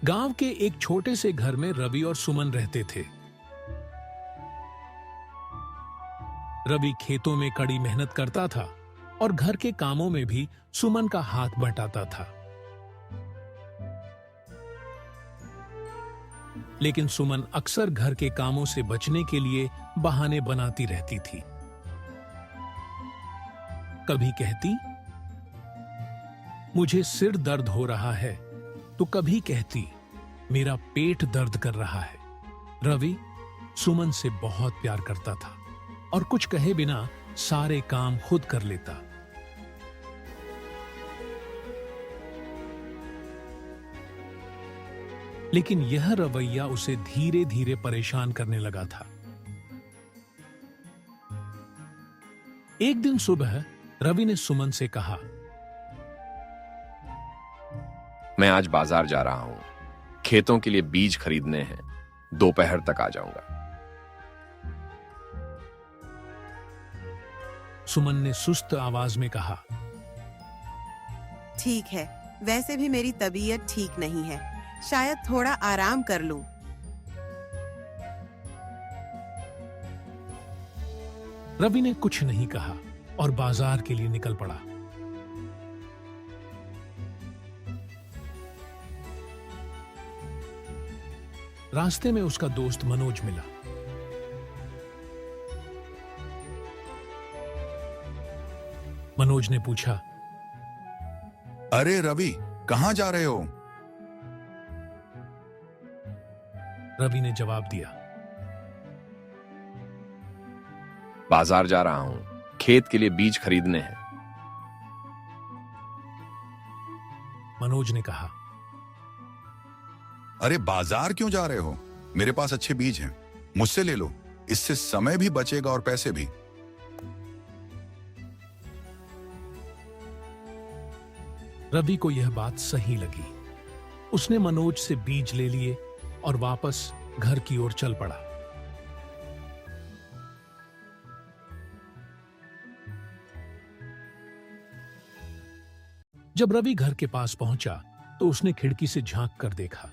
गांव के एक छोटे से घर में रवि और सुमन रहते थे। रवि खेतों में कड़ी मेहनत करता था और घर के कामों में भी सुमन का हाथ बटाता था। लेकिन सुमन अक्सर घर के कामों से बचने के लिए बहाने बनाती रहती थी। कभी कहती, मुझे सिर दर्द हो रहा है, तो कभी कहती, मेरा पेट दर्द कर रहा है। रवि सुमन से बहुत प्यार करता था और कुछ कहे बिना सारे काम खुद कर लेता। लेकिन यह रवैया उसे धीरे धीरे परेशान करने लगा था। एक दिन सुबह रवि ने सुमन से कहा, मैं आज बाजार जा रहा हूं, खेतों के लिए बीज खरीदने हैं, दोपहर तक आ जाऊंगा। सुमन ने सुस्त आवाज में कहा, ठीक है, वैसे भी मेरी तबीयत ठीक नहीं है, शायद थोड़ा आराम कर लूं। रवि ने कुछ नहीं कहा और बाजार के लिए निकल पड़ा। रास्ते में उसका दोस्त मनोज मिला। मनोज ने पूछा, अरे रवि, कहां जा रहे हो? रवि ने जवाब दिया, बाजार जा रहा हूं, खेत के लिए बीज खरीदने हैं। मनोज ने कहा, अरे बाजार क्यों जा रहे हो? मेरे पास अच्छे बीज हैं, मुझसे ले लो, इससे समय भी बचेगा और पैसे भी। रवि को यह बात सही लगी। उसने मनोज से बीज ले लिए और वापस घर की ओर चल पड़ा। जब रवि घर के पास पहुंचा तो उसने खिड़की से झांक कर देखा।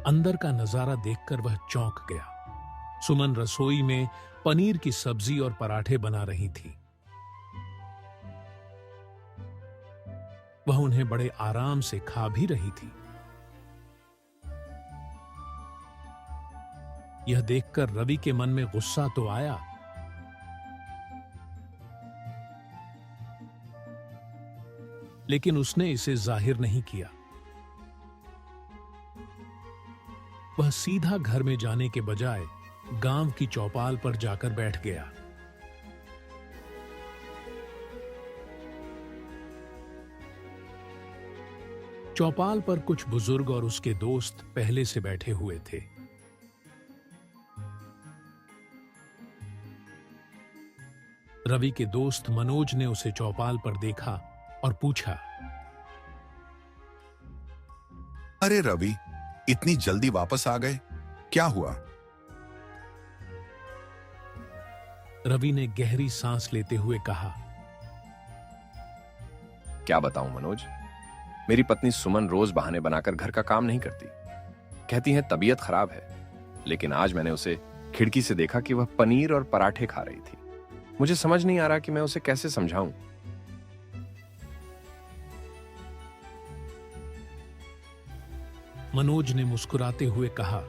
अंदर का नजारा देखकर वह चौंक गया। सुमन रसोई में पनीर की सब्जी और पराठे बना रही थी। वह उन्हें बड़े आराम से खा भी रही थी। यह देखकर रवि के मन में गुस्सा तो आया, लेकिन उसने इसे जाहिर नहीं किया। वह सीधा घर में जाने के बजाय गांव की चौपाल पर जाकर बैठ गया। चौपाल पर कुछ बुजुर्ग और उसके दोस्त पहले से बैठे हुए थे। रवि के दोस्त मनोज ने उसे चौपाल पर देखा और पूछा, अरे रवि, इतनी जल्दी वापस आ गए, क्या हुआ? रवि ने गहरी सांस लेते हुए कहा, क्या बताऊं मनोज, मेरी पत्नी सुमन रोज बहाने बनाकर घर का काम नहीं करती। कहती है तबीयत खराब है, लेकिन आज मैंने उसे खिड़की से देखा कि वह पनीर और पराठे खा रही थी। मुझे समझ नहीं आ रहा कि मैं उसे कैसे समझाऊं। मनोज ने मुस्कुराते हुए कहा,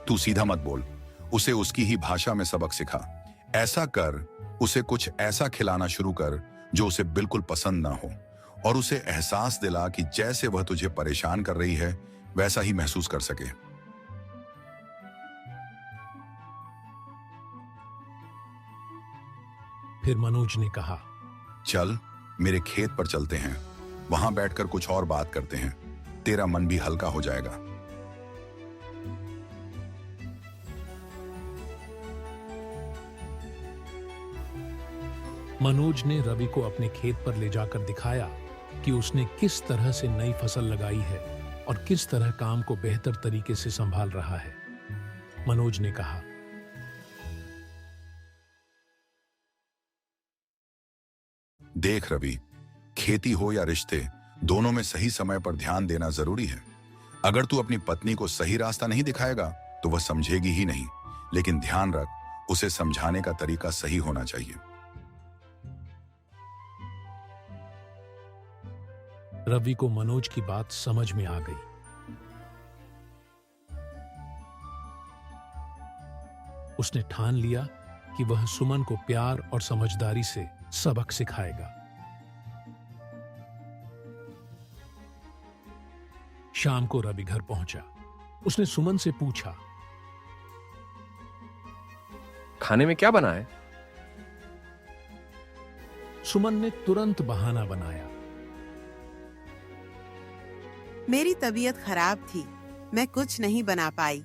तू सीधा मत बोल, उसे उसकी ही भाषा में सबक सिखा। ऐसा कर, उसे कुछ ऐसा खिलाना शुरू कर जो उसे बिल्कुल पसंद ना हो, और उसे एहसास दिला कि जैसे वह तुझे परेशान कर रही है वैसा ही महसूस कर सके। फिर मनोज ने कहा, चल मेरे खेत पर चलते हैं, वहां बैठकर कुछ और बात करते हैं, तेरा मन भी हल्का हो जाएगा। मनोज ने रवि को अपने खेत पर ले जाकर दिखाया कि उसने किस तरह से नई फसल लगाई है और किस तरह काम को बेहतर तरीके से संभाल रहा है। मनोज ने कहा, देख रवि, खेती हो या रिश्ते, दोनों में सही समय पर ध्यान देना जरूरी है। अगर तू अपनी पत्नी को सही रास्ता नहीं दिखाएगा तो वह समझेगी ही नहीं, लेकिन ध्यान रख, उसे समझाने का तरीका सही होना चाहिए। रवि को मनोज की बात समझ में आ गई। उसने ठान लिया कि वह सुमन को प्यार और समझदारी से सबक सिखाएगा। शाम को रवि घर पहुंचा। उसने सुमन से पूछा, खाने में क्या बना है? सुमन ने तुरंत बहाना बनाया। मेरी तबीयत खराब थी, मैं कुछ नहीं बना पाई।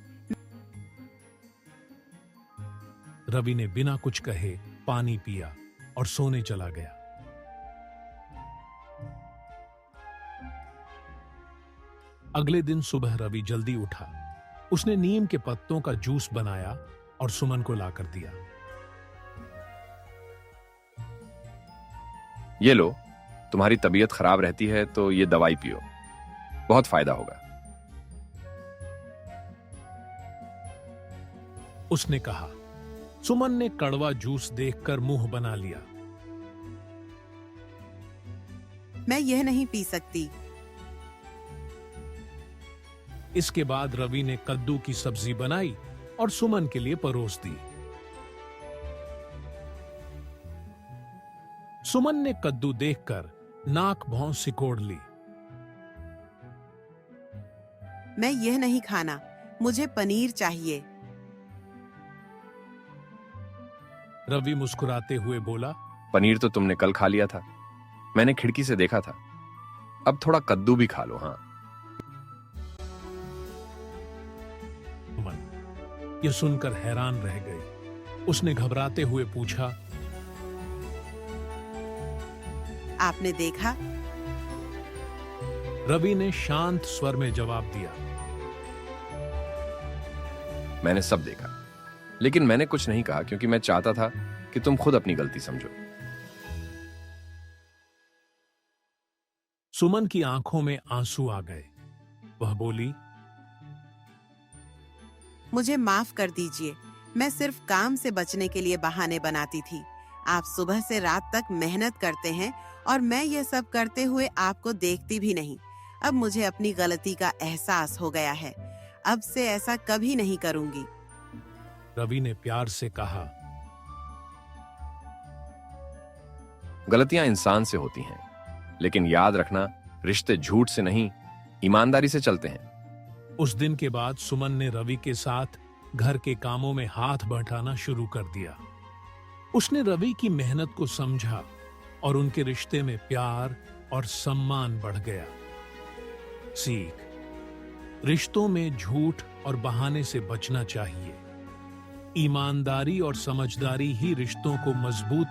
रवि ने बिना कुछ कहे पानी पिया और सोने चला गया। अगले दिन सुबह रवि जल्दी उठा। उसने नीम के पत्तों का जूस बनाया और सुमन को लाकर दिया। ये लो, तुम्हारी तबीयत खराब रहती है तो ये दवाई पियो, बहुत फायदा होगा। उसने कहा। सुमन ने कड़वा जूस देखकर मुंह बना लिया। मैं यह नहीं पी सकती। इसके बाद रवि ने कद्दू की सब्जी बनाई और सुमन के लिए परोस दी। सुमन ने कद्दू देखकर नाक भौं सिकोड़ ली। मैं यह नहीं खाना, मुझे पनीर चाहिए। रवि मुस्कुराते हुए बोला, पनीर तो तुमने कल खा लिया था, मैंने खिड़की से देखा था। अब थोड़ा कद्दू भी खा लो। हाँ। सुमन यह सुनकर हैरान रह गई। उसने घबराते हुए पूछा, आपने देखा? रवि ने शांत स्वर में जवाब दिया, मैंने सब देखा, लेकिन मैंने कुछ नहीं कहा क्योंकि मैं चाहता था कि तुम खुद अपनी गलती समझो। सुमन की आंखों में आंसू आ गए। वह बोली, मुझे माफ कर दीजिए, मैं सिर्फ काम से बचने के लिए बहाने बनाती थी। आप सुबह से रात तक मेहनत करते हैं और मैं यह सब करते हुए आपको देखती भी नहीं। अब मुझे अपनी गलती का एहसास हो गया है। अब से ऐसा कभी नहीं करूंगी। रवि ने प्यार से कहा, गलतियां इंसान से होती हैं, लेकिन याद रखना, रिश्ते झूठ से नहीं, ईमानदारी से चलते हैं। उस दिन के बाद सुमन ने रवि के साथ घर के कामों में हाथ बंटाना शुरू कर दिया। उसने रवि की मेहनत को समझा और उनके रिश्ते में प्यार और सम्मान बढ़ गया। सीख, रिश्तों में झूठ और बहाने से बचना चाहिए। ईमानदारी और समझदारी ही रिश्तों को मजबूत